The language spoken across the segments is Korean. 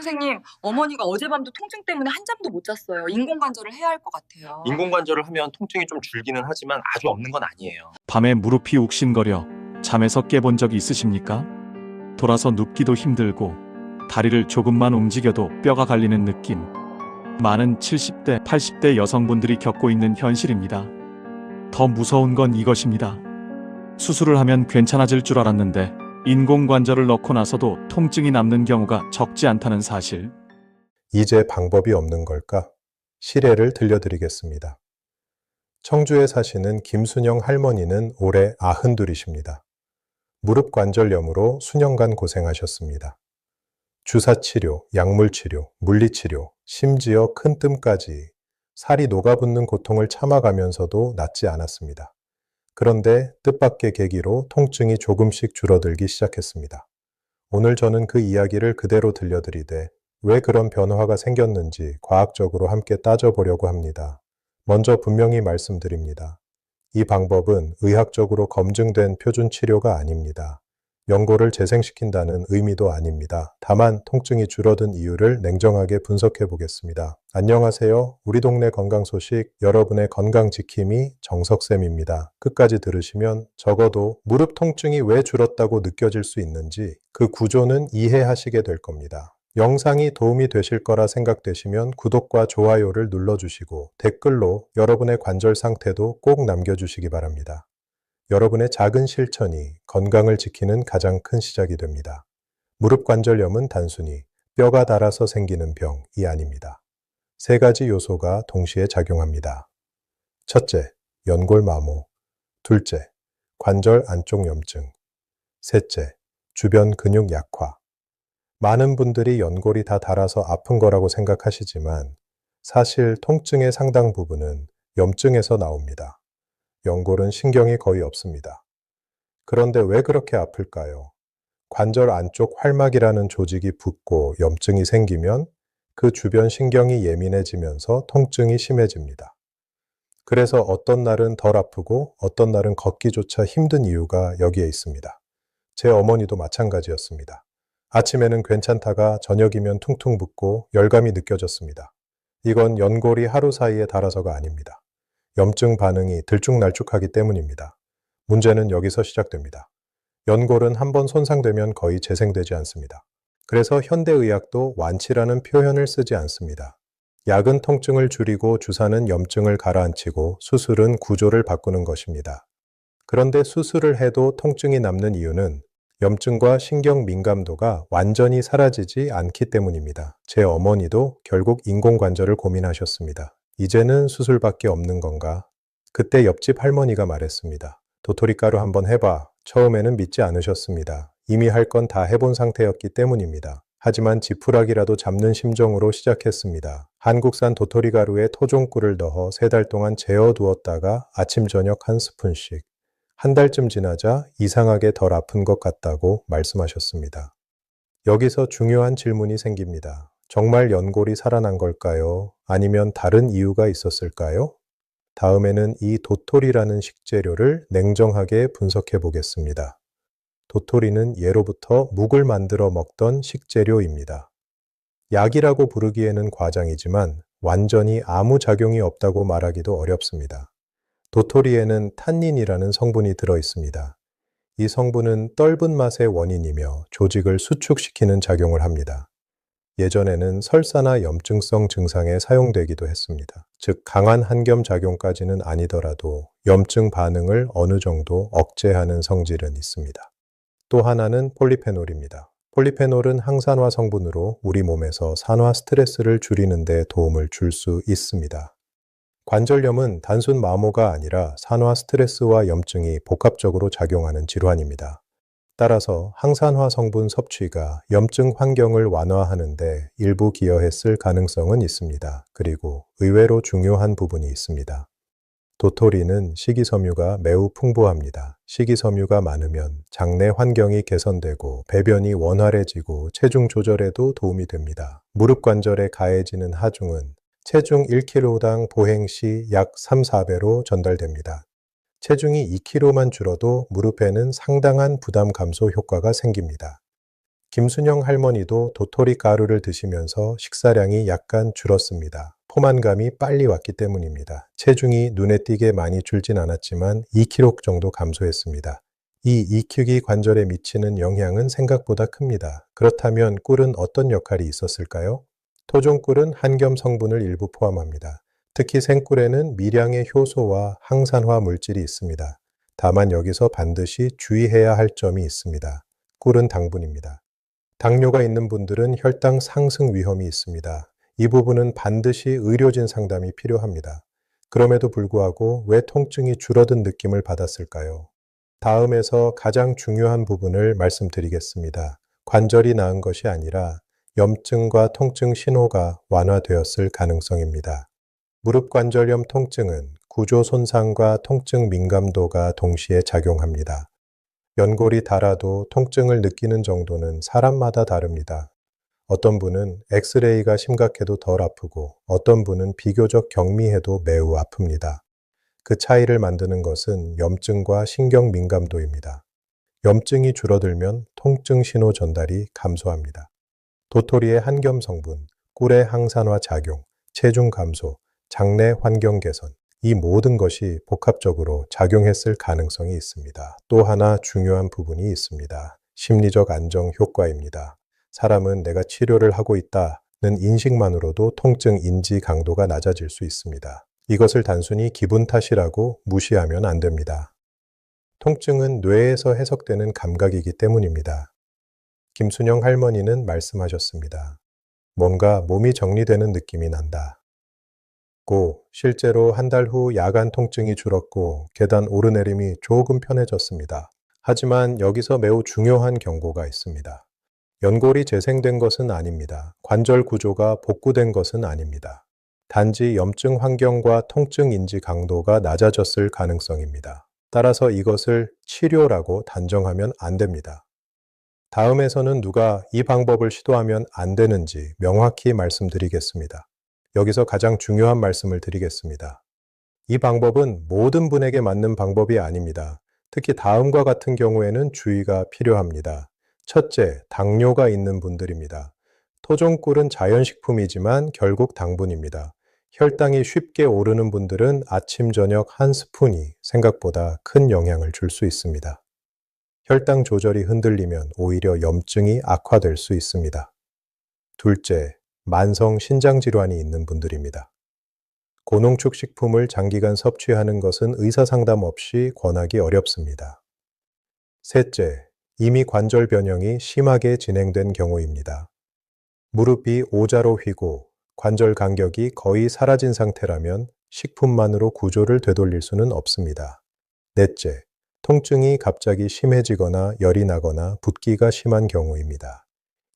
선생님, 어머니가 어젯밤도 통증 때문에 한잠도 못 잤어요. 인공관절을 해야 할 것 같아요. 인공관절을 하면 통증이 좀 줄기는 하지만 아주 없는 건 아니에요. 밤에 무릎이 욱신거려 잠에서 깨본 적이 있으십니까? 돌아서 눕기도 힘들고 다리를 조금만 움직여도 뼈가 갈리는 느낌. 많은 70대, 80대 여성분들이 겪고 있는 현실입니다. 더 무서운 건 이것입니다. 수술을 하면 괜찮아질 줄 알았는데 인공관절을 넣고 나서도 통증이 남는 경우가 적지 않다는 사실. 이제 방법이 없는 걸까? 실례를 들려드리겠습니다. 청주에 사시는 김순영 할머니는 올해 92이십니다. 무릎 관절염으로 수년간 고생하셨습니다. 주사치료, 약물치료, 물리치료, 심지어 큰 뜸까지 살이 녹아붙는 고통을 참아가면서도 낫지 않았습니다. 그런데 뜻밖의 계기로 통증이 조금씩 줄어들기 시작했습니다. 오늘 저는 그 이야기를 그대로 들려드리되 왜 그런 변화가 생겼는지 과학적으로 함께 따져보려고 합니다. 먼저 분명히 말씀드립니다. 이 방법은 의학적으로 검증된 표준 치료가 아닙니다. 연골을 재생시킨다는 의미도 아닙니다. 다만 통증이 줄어든 이유를 냉정하게 분석해 보겠습니다. 안녕하세요. 우리 동네 건강 소식, 여러분의 건강 지킴이 정석쌤입니다. 끝까지 들으시면 적어도 무릎 통증이 왜 줄었다고 느껴질 수 있는지 그 구조는 이해하시게 될 겁니다. 영상이 도움이 되실 거라 생각되시면 구독과 좋아요를 눌러주시고 댓글로 여러분의 관절 상태도 꼭 남겨주시기 바랍니다. 여러분의 작은 실천이 건강을 지키는 가장 큰 시작이 됩니다. 무릎 관절염은 단순히 뼈가 닳아서 생기는 병이 아닙니다. 세 가지 요소가 동시에 작용합니다. 첫째, 연골 마모. 둘째, 관절 안쪽 염증. 셋째, 주변 근육 약화. 많은 분들이 연골이 다 닳아서 아픈 거라고 생각하시지만 사실 통증의 상당 부분은 염증에서 나옵니다. 연골은 신경이 거의 없습니다. 그런데 왜 그렇게 아플까요? 관절 안쪽 활막이라는 조직이 붓고 염증이 생기면 그 주변 신경이 예민해지면서 통증이 심해집니다. 그래서 어떤 날은 덜 아프고 어떤 날은 걷기조차 힘든 이유가 여기에 있습니다. 제 어머니도 마찬가지였습니다. 아침에는 괜찮다가 저녁이면 퉁퉁 붓고 열감이 느껴졌습니다. 이건 연골이 하루 사이에 닳아서가 아닙니다. 염증 반응이 들쭉날쭉하기 때문입니다. 문제는 여기서 시작됩니다. 연골은 한번 손상되면 거의 재생되지 않습니다. 그래서 현대의학도 완치라는 표현을 쓰지 않습니다. 약은 통증을 줄이고 주사는 염증을 가라앉히고 수술은 구조를 바꾸는 것입니다. 그런데 수술을 해도 통증이 남는 이유는 염증과 신경 민감도가 완전히 사라지지 않기 때문입니다. 제 어머니도 결국 인공관절을 고민하셨습니다. 이제는 수술밖에 없는 건가? 그때 옆집 할머니가 말했습니다. 도토리가루 한번 해봐. 처음에는 믿지 않으셨습니다. 이미 할 건 다 해본 상태였기 때문입니다. 하지만 지푸라기라도 잡는 심정으로 시작했습니다. 한국산 도토리가루에 토종꿀을 넣어 3달 동안 재워두었다가 아침 저녁 한 스푼씩. 한 달쯤 지나자 이상하게 덜 아픈 것 같다고 말씀하셨습니다. 여기서 중요한 질문이 생깁니다. 정말 연골이 살아난 걸까요? 아니면 다른 이유가 있었을까요? 다음에는 이 도토리라는 식재료를 냉정하게 분석해 보겠습니다. 도토리는 예로부터 묵을 만들어 먹던 식재료입니다. 약이라고 부르기에는 과장이지만 완전히 아무 작용이 없다고 말하기도 어렵습니다. 도토리에는 탄닌이라는 성분이 들어 있습니다. 이 성분은 떫은 맛의 원인이며 조직을 수축시키는 작용을 합니다. 예전에는 설사나 염증성 증상에 사용되기도 했습니다. 즉, 강한 한겸 작용까지는 아니더라도 염증 반응을 어느 정도 억제하는 성질은 있습니다. 또 하나는 폴리페놀입니다. 폴리페놀은 항산화 성분으로 우리 몸에서 산화 스트레스를 줄이는 데 도움을 줄 수 있습니다. 관절염은 단순 마모가 아니라 산화 스트레스와 염증이 복합적으로 작용하는 질환입니다. 따라서 항산화 성분 섭취가 염증 환경을 완화하는 데 일부 기여했을 가능성은 있습니다. 그리고 의외로 중요한 부분이 있습니다. 도토리는 식이섬유가 매우 풍부합니다. 식이섬유가 많으면 장내 환경이 개선되고 배변이 원활해지고 체중 조절에도 도움이 됩니다. 무릎 관절에 가해지는 하중은 체중 1kg당 보행 시 약 3-4배로 전달됩니다. 체중이 2kg만 줄어도 무릎에는 상당한 부담 감소 효과가 생깁니다. 김순영 할머니도 도토리 가루를 드시면서 식사량이 약간 줄었습니다. 포만감이 빨리 왔기 때문입니다. 체중이 눈에 띄게 많이 줄진 않았지만 2kg 정도 감소했습니다. 이 익히기 관절에 미치는 영향은 생각보다 큽니다. 그렇다면 꿀은 어떤 역할이 있었을까요? 토종꿀은 한겸 성분을 일부 포함합니다. 특히 생꿀에는 미량의 효소와 항산화 물질이 있습니다. 다만 여기서 반드시 주의해야 할 점이 있습니다. 꿀은 당분입니다. 당뇨가 있는 분들은 혈당 상승 위험이 있습니다. 이 부분은 반드시 의료진 상담이 필요합니다. 그럼에도 불구하고 왜 통증이 줄어든 느낌을 받았을까요? 다음에서 가장 중요한 부분을 말씀드리겠습니다. 관절이 나은 것이 아니라 염증과 통증 신호가 완화되었을 가능성입니다. 무릎 관절염 통증은 구조 손상과 통증 민감도가 동시에 작용합니다. 연골이 닳아도 통증을 느끼는 정도는 사람마다 다릅니다. 어떤 분은 엑스레이가 심각해도 덜 아프고 어떤 분은 비교적 경미해도 매우 아픕니다. 그 차이를 만드는 것은 염증과 신경 민감도입니다. 염증이 줄어들면 통증 신호 전달이 감소합니다. 도토리의 한겸 성분, 꿀의 항산화 작용, 체중 감소, 장내 환경 개선, 이 모든 것이 복합적으로 작용했을 가능성이 있습니다. 또 하나 중요한 부분이 있습니다. 심리적 안정 효과입니다. 사람은 내가 치료를 하고 있다는 인식만으로도 통증 인지 강도가 낮아질 수 있습니다. 이것을 단순히 기분 탓이라고 무시하면 안 됩니다. 통증은 뇌에서 해석되는 감각이기 때문입니다. 김순영 할머니는 말씀하셨습니다. 뭔가 몸이 정리되는 느낌이 난다. 실제로 한 달 후 야간 통증이 줄었고 계단 오르내림이 조금 편해졌습니다. 하지만 여기서 매우 중요한 경고가 있습니다. 연골이 재생된 것은 아닙니다. 관절 구조가 복구된 것은 아닙니다. 단지 염증 환경과 통증 인지 강도가 낮아졌을 가능성입니다. 따라서 이것을 치료라고 단정하면 안 됩니다. 다음에서는 누가 이 방법을 시도하면 안 되는지 명확히 말씀드리겠습니다. 여기서 가장 중요한 말씀을 드리겠습니다. 이 방법은 모든 분에게 맞는 방법이 아닙니다. 특히 다음과 같은 경우에는 주의가 필요합니다. 첫째, 당뇨가 있는 분들입니다. 토종꿀은 자연식품이지만 결국 당분입니다. 혈당이 쉽게 오르는 분들은 아침, 저녁 한 스푼이 생각보다 큰 영향을 줄 수 있습니다. 혈당 조절이 흔들리면 오히려 염증이 악화될 수 있습니다. 둘째, 만성 신장질환이 있는 분들입니다. 고농축 식품을 장기간 섭취하는 것은 의사 상담 없이 권하기 어렵습니다. 셋째, 이미 관절 변형이 심하게 진행된 경우입니다. 무릎이 오자로 휘고 관절 간격이 거의 사라진 상태라면 식품만으로 구조를 되돌릴 수는 없습니다. 넷째, 통증이 갑자기 심해지거나 열이 나거나 붓기가 심한 경우입니다.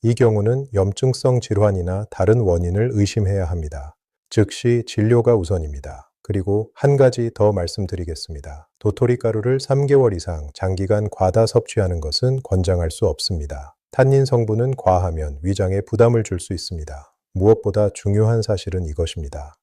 이 경우는 염증성 질환이나 다른 원인을 의심해야 합니다. 즉시 진료가 우선입니다. 그리고 한 가지 더 말씀드리겠습니다. 도토리 가루를 3개월 이상 장기간 과다 섭취하는 것은 권장할 수 없습니다. 탄닌 성분은 과하면 위장에 부담을 줄 수 있습니다. 무엇보다 중요한 사실은 이것입니다.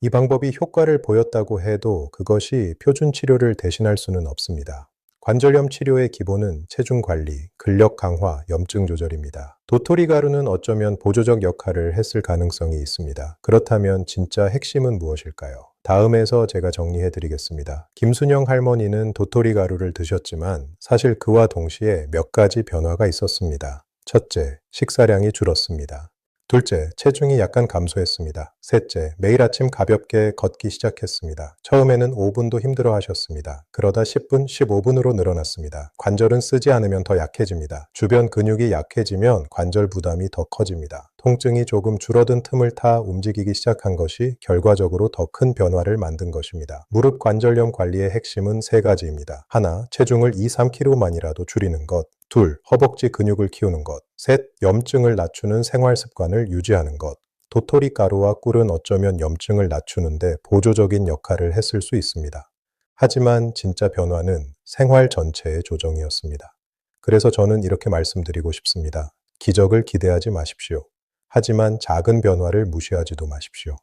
이 방법이 효과를 보였다고 해도 그것이 표준 치료를 대신할 수는 없습니다. 관절염 치료의 기본은 체중 관리, 근력 강화, 염증 조절입니다. 도토리 가루는 어쩌면 보조적 역할을 했을 가능성이 있습니다. 그렇다면 진짜 핵심은 무엇일까요? 다음에서 제가 정리해 드리겠습니다. 김순영 할머니는 도토리 가루를 드셨지만 사실 그와 동시에 몇 가지 변화가 있었습니다. 첫째, 식사량이 줄었습니다. 둘째, 체중이 약간 감소했습니다. 셋째, 매일 아침 가볍게 걷기 시작했습니다. 처음에는 5분도 힘들어 하셨습니다. 그러다 10분, 15분으로 늘어났습니다. 관절은 쓰지 않으면 더 약해집니다. 주변 근육이 약해지면 관절 부담이 더 커집니다. 통증이 조금 줄어든 틈을 타 움직이기 시작한 것이 결과적으로 더 큰 변화를 만든 것입니다. 무릎 관절염 관리의 핵심은 세 가지입니다. 하나, 체중을 2-3kg만이라도 줄이는 것. 둘, 허벅지 근육을 키우는 것. 셋, 염증을 낮추는 생활 습관을 유지하는 것. 도토리 가루와 꿀은 어쩌면 염증을 낮추는데 보조적인 역할을 했을 수 있습니다. 하지만 진짜 변화는 생활 전체의 조정이었습니다. 그래서 저는 이렇게 말씀드리고 싶습니다. 기적을 기대하지 마십시오. 하지만 작은 변화를 무시하지도 마십시오.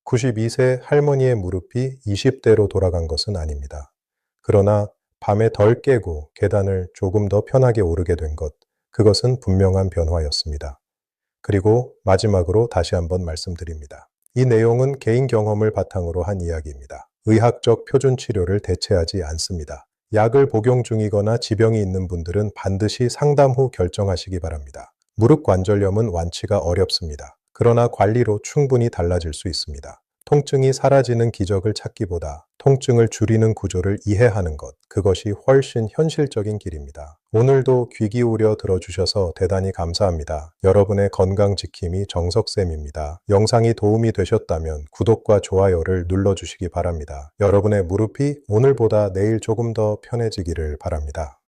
92세 할머니의 무릎이 20대로 돌아간 것은 아닙니다. 그러나 밤에 덜 깨고 계단을 조금 더 편하게 오르게 된 것, 그것은 분명한 변화였습니다. 그리고 마지막으로 다시 한번 말씀드립니다. 이 내용은 개인 경험을 바탕으로 한 이야기입니다. 의학적 표준 치료를 대체하지 않습니다. 약을 복용 중이거나 지병이 있는 분들은 반드시 상담 후 결정하시기 바랍니다. 무릎 관절염은 완치가 어렵습니다. 그러나 관리로 충분히 달라질 수 있습니다. 통증이 사라지는 기적을 찾기보다 통증을 줄이는 구조를 이해하는 것, 그것이 훨씬 현실적인 길입니다. 오늘도 귀 기울여 들어주셔서 대단히 감사합니다. 여러분의 건강 지킴이 정석쌤입니다. 영상이 도움이 되셨다면 구독과 좋아요를 눌러주시기 바랍니다. 여러분의 무릎이 오늘보다 내일 조금 더 편해지기를 바랍니다.